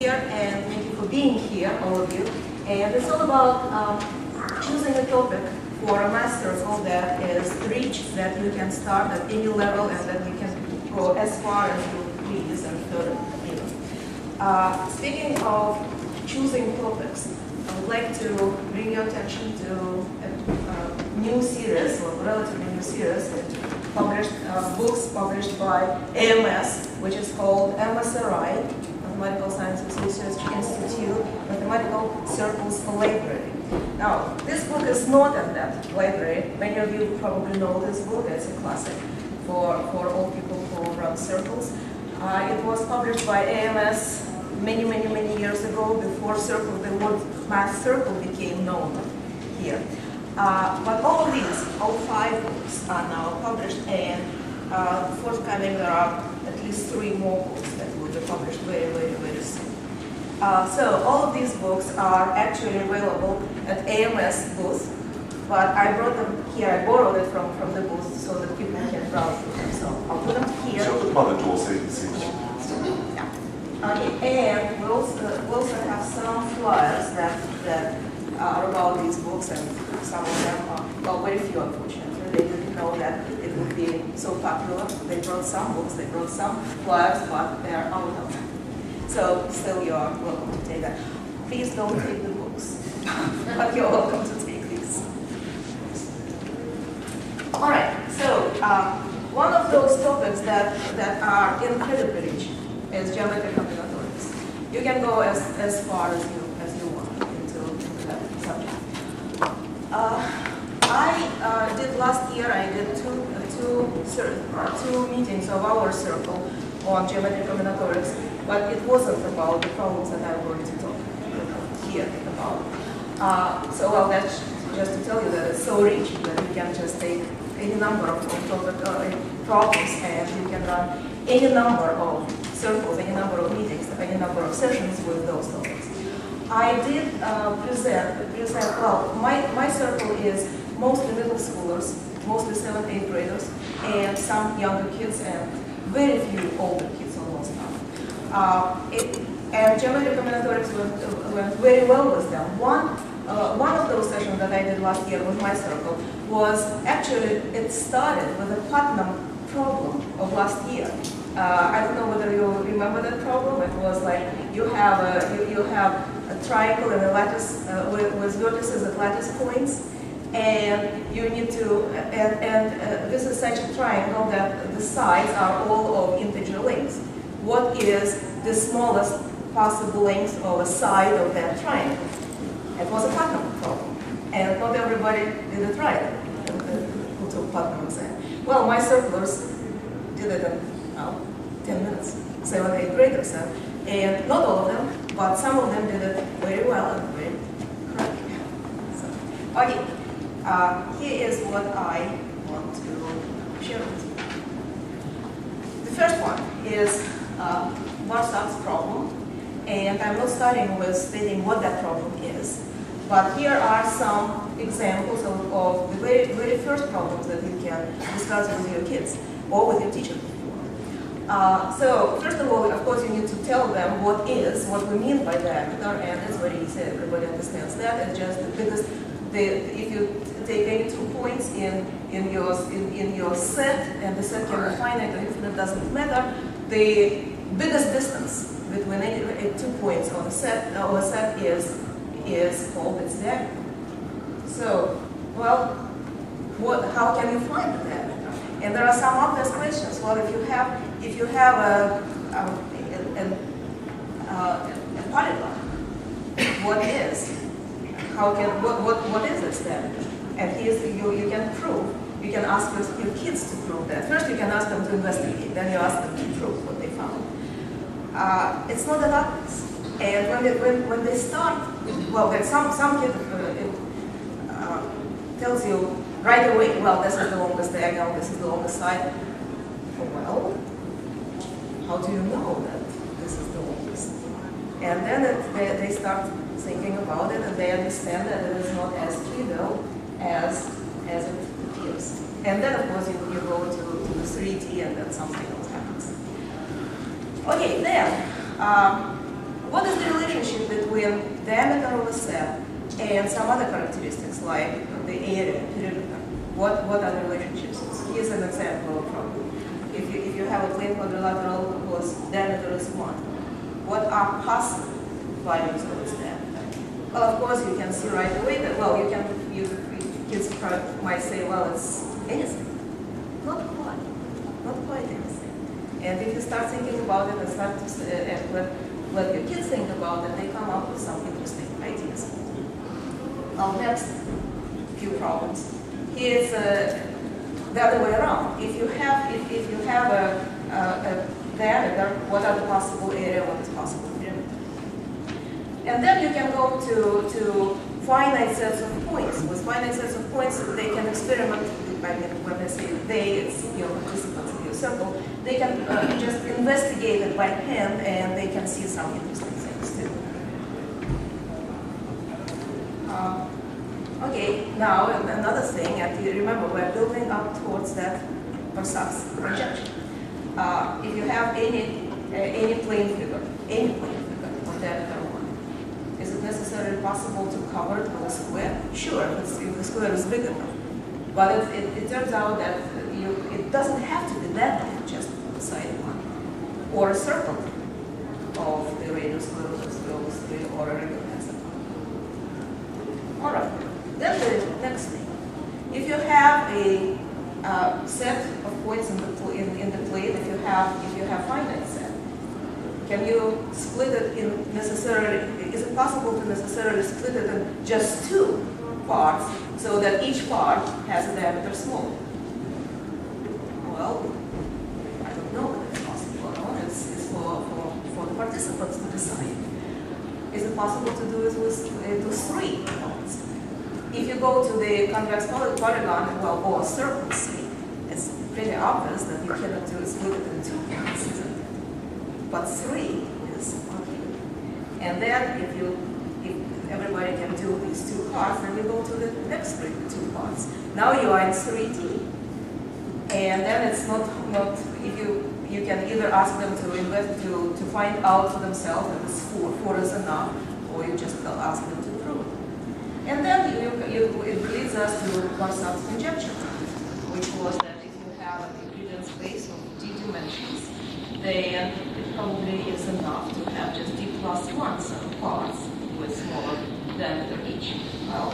here, and thank you for being here, all of you. And it's all about choosing a topic for a math circle that is rich, that you can start at any level, and that you can go as far as you please and further even. Speaking of choosing topics, I would like to bring your attention to a new series, or relatively new series, published books published by AMS, which is called MSRI, Mathematical Sciences Research Institute, Mathematical Circles Library. Now, this book is not in that library. Many of you probably know this book. It's a classic for all people who run circles. It was published by AMS many years ago, before the word math circle became known here. But all of these, all 5 books are now published, and forthcoming there are at least 3 more books that will be published very soon. So all of these books are actually available at AMS booth, but I brought them here. I borrowed it from the booth so that people can browse through them. So I'll put them here. So put them on the door so you can see them. Yeah. Okay, and we also have some flyers that are about these books, and some of them are, well, very few unfortunately. They didn't know that it would be so popular. They brought some books, they brought some flyers, but they're out of them. So still you are welcome to take that. Please don't take the books, but you're welcome to take these. All right, so one of those topics that are incredibly rich is geometric combinatorics. You can go as far as you want into that subject. I did last year. I did two meetings of our circle on geometric combinatorics, but it wasn't about the problems that I'm going to talk here about. So well, that's just to tell you that it's so rich that you can just take any number of problems, and you can run any number of circles, any number of meetings, any number of sessions with those topics. I did present, well, my circle is mostly middle schoolers, mostly 7th, 8th graders, and some younger kids, and very few older kids, almost none. And geometric combinatorics went very well with them. One of those sessions that I did last year with my circle was actually, it started with a Putnam problem of last year. I don't know whether you remember that problem. It was like you have a triangle and a lattice with vertices at lattice points, and you need to and this is such a triangle that the sides are all of integer lengths. What is the smallest possible length of a side of that triangle? It was a Putnam problem, and not everybody did it right. Who took Putnam exam? Well, my circlers did it in 10 minutes, 7th, 8th graders, and not all of them, but some of them did it very well and very correctly. So, okay, here is what I want to share with you. The first one is Barsak's problem, and I'm not starting with stating what that problem is, but here are some examples of the very first problems that you can discuss with your kids or with your teacher. So first of all, of course, you need to tell them what we mean by diameter, and it's very easy. Everybody understands that. It's just the biggest. If you take any 2 points in your set, and the set can be finite or infinite, doesn't matter. The biggest distance between any 2 points on a set is called its diameter. So, well, how can you find the diameter? And there are some obvious questions. Well, if you have a polygon, what is its diameter? And you can prove. You can ask your kids to prove that. First, you can ask them to investigate. Then you ask them to prove what they found. It's not that obvious. And when they start, well, some kid tells you right away, well, this is the longest diagonal, this is the longest side. Well, how do you know that this is the longest? And then they start thinking about it, and they understand that it is not as trivial as it appears. And then, of course, you go to the 3D, and then something else happens. Okay, then, what is the relationship between diameter of a set and some other characteristics like the area, perimeter? What are the relationships? Here's an example from, if you have a plane quadrilateral whose diameter is 1, what are possible values of this diameter? Well, of course, you can see right away that, well, kids might say, well, it's anything. Not quite anything. And if you start thinking about it and start to let your kids think about it, they come up with some interesting ideas. Next few problems. Here's the other way around. If you have a diameter, what are the possible area, what is possible perimeter? And then you can go to finite sets of points. With finite sets of points, they can experiment. I mean, when they say they, it's your participants in your circle. They can just investigate it by hand, and they can see some interesting things too. Okay, now another thing, and you remember we're building up towards that Borsak's projection. If you have any plane figure on diameter 1, is it necessarily possible to cover it with a square? Sure, if the square is big enough. But it turns out that it doesn't have to be that big, just side 1, or a circle of the radius square root of 3 or a regular hexagon. All right. Then the next thing, if you have a set of points in the plane, if you have finite set, can you split it in necessarily? Is it possible to necessarily split it in just 2 parts so that each part has a diameter smaller? Well, I don't know whether it's possible or not. It's for the participants to decide. Is it possible to do it with 3 parts? If you go to the convex polygon, well, or circle C, it's pretty obvious that you cannot do it split it in 2 parts, isn't it? But 3 is okay. And then if everybody can do these 2 parts, then you go to the next 2 parts. Now you are in 3D. And then it's not if you can either ask them to find out for themselves that this 4 is enough, or you just ask them to prove it. And then it leads us to Borsak's conjecture, which was that if you have an euclidean space of d dimensions, then it probably is enough to have just d+1 set of parts with smaller diameter each. Well,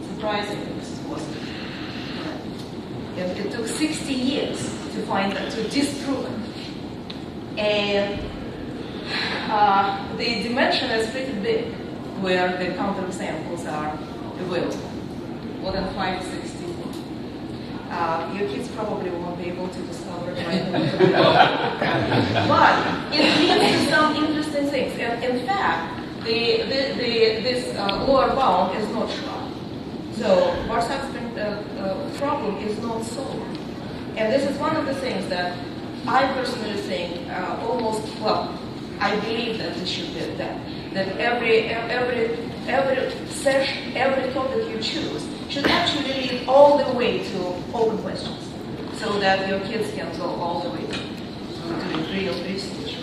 surprisingly, this was correct. It took 60 years to disprove it. And the dimension is pretty big where the counterexamples are available, more than 564. Your kids probably won't be able to discover it right away. But it leads to some interesting things. And in fact, this lower bound is not sharp. So Borsak's problem is not solved. And this is one of the things that I personally think I believe that it should be that every session, every topic you choose should actually lead all the way to open questions, so that your kids can go all the way to real research.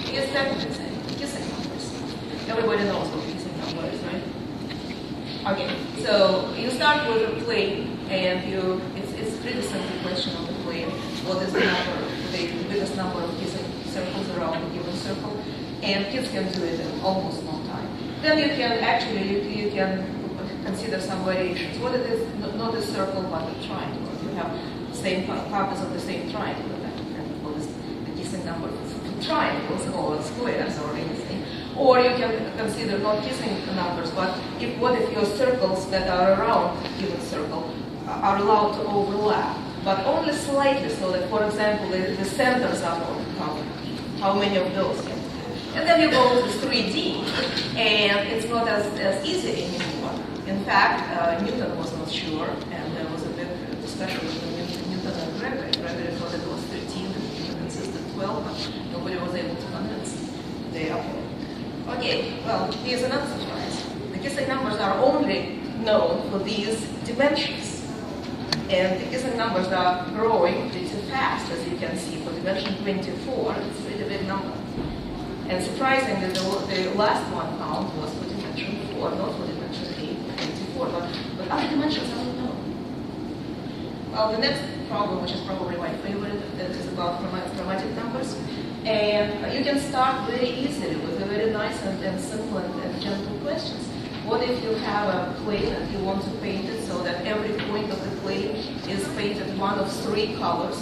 It's definitely kissing numbers. Everybody knows what kissing number is, right? Okay, so you start with a plane, and it's pretty simple question on the plane. What is the biggest number of kissing circles around a given circle? And kids can do it in almost no time. Then you can consider some variations. What it is, not a circle, but a triangle. You have same copies of the same triangle. What is the kissing number of triangles or squares or anything? Or you can consider not kissing numbers, but what if your circles that are around a given circle are allowed to overlap, but only slightly, so that, for example, the centers are not covered. How many of those can? And then you go to 3D, and it's not as easy anymore. In fact, Newton was not sure, and there was a big discussion between Newton and Gregory. Gregory thought it was 13, and Newton insisted 12, but nobody was able to convince the opponent. Okay, well, here's another surprise. The kissing numbers are only known for these dimensions. And the kissing numbers are growing pretty fast, as you can see. For dimension 24, it's a pretty big number. And surprisingly, the last one found was for dimension 4, not for dimension 84, but other dimensions I don't know. Well, the next problem, which is probably my favorite, that is about chromatic numbers. And you can start very easily with a very nice and simple and gentle questions. What if you have a plane and you want to paint it so that every point of the plane is painted one of 3 colors,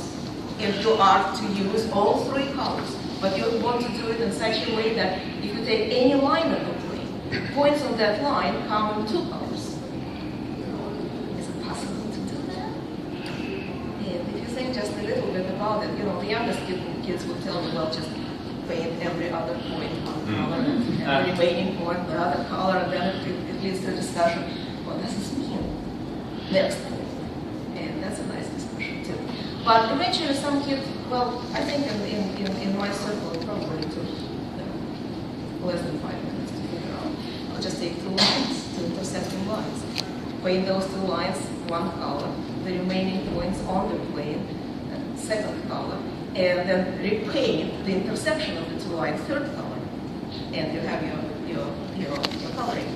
and you are to use all 3 colors, but you want to do it in such a way that if you take any line of the plane, points on that line come in 2 colors. Is it possible to do that? And if you think just a little bit about it, the youngest kids will tell you, well, just paint every other point one color, and every remaining point the other color, and then it leads to a discussion. What does this mean? Next point. And that's a nice discussion too. But eventually some kids, well, I think in my circle it probably took less than 5 minutes to figure out. I'll just take 2 lines, 2 intersecting lines. Paint those 2 lines, 1 color, the remaining points on the plane, 2nd color, and then repaint the intersection of the 2 lines, 3rd color, and you have your coloring.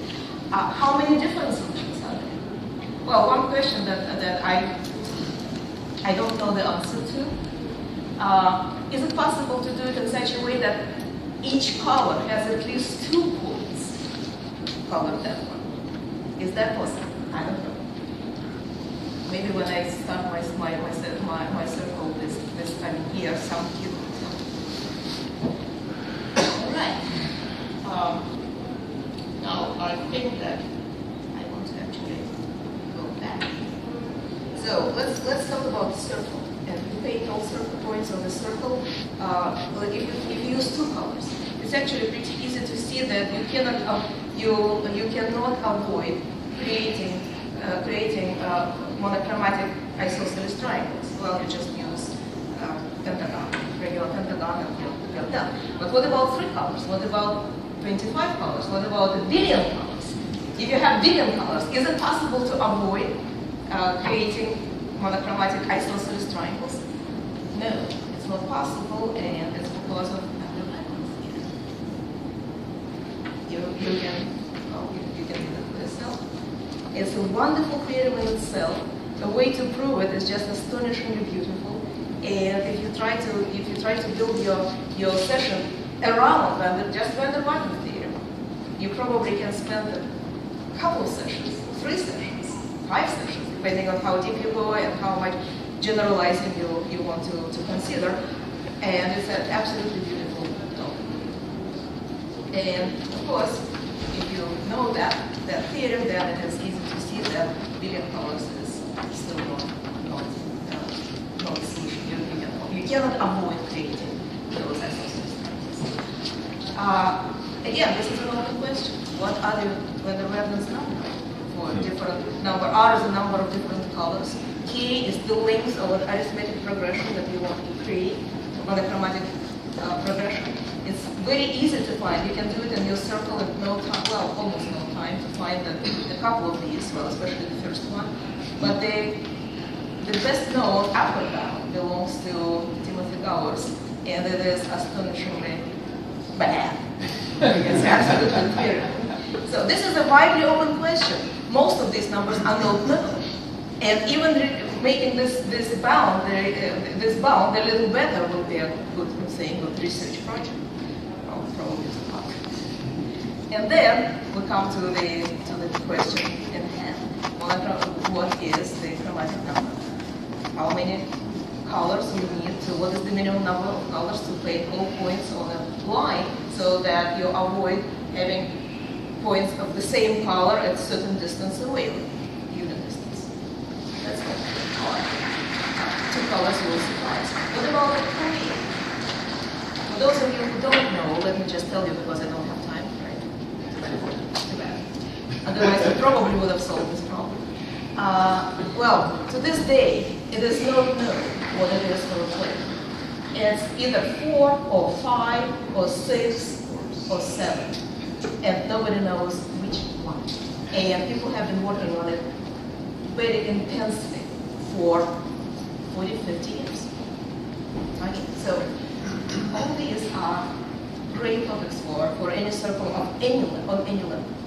How many different solutions are there? Well, one question that I don't know the answer to. Is it possible to do it in such a way that each color has at least 2 points colored that one? Is that possible? I don't know. Maybe when I start my circle this coming year, some kid will tell me. All right. Now I think that I want to actually go back. So let's talk about the circle. And you paint all circle points on the circle. If you use 2 colors, it's actually pretty easy to see that you cannot avoid creating monochromatic isosceles triangles. Well, you just use pentagon, regular pentagon, and you're done. But what about 3 colors? What about 25 colors? What about a billion colors? If you have billion colors, is it possible to avoid creating monochromatic isosceles triangles? No, it's not possible, and it's because of you can do that for yourself. It's a wonderful theorem in itself. The way to prove it is just astonishingly beautiful. And if you try to build your session around just van der Waals theorem, you probably can spend a couple of sessions, 3 sessions, 5 sessions, depending on how deep you go and how much generalizing you want to consider. And it's an absolutely beautiful topic. And of course, if you know that theorem, then it is easy to see that billion colors is still not a solution. You cannot avoid creating those isosceles triangles. Again, this is an open question. What are the Reynolds number for different number? R is a number of different colors. K is the length of an arithmetic progression that you want to create, monochromatic progression. It's very easy to find. You can do it in your circle in no time, well, almost no time to find a couple of these, well, especially the first one. But the best known upper bound belongs to Timothy Gowers, and it is astonishingly bad. It's absolutely clear. So this is a widely open question. Most of these numbers are not known. And even making this bound a little better will be a good research project. Well, probably it's not. And then we come to the question in hand. What is the chromatic number? How many colors you need to, what is the minimum number of colors to paint all points on a line so that you avoid having points of the same color at a certain distance away, unit distance. That's what color. 2 colors will suffice. What about the plane? For those of you who don't know, let me just tell you because I don't have time, right? Too bad. Otherwise, I probably would have solved this problem. Well, to this day, it is not known what it is for a plane. It's either 4 or 5 or 6 or 7. And nobody knows which one. And people have been working on it very intensely for 40, 50 years. Okay, so all these are great topics for any circle of any on any level.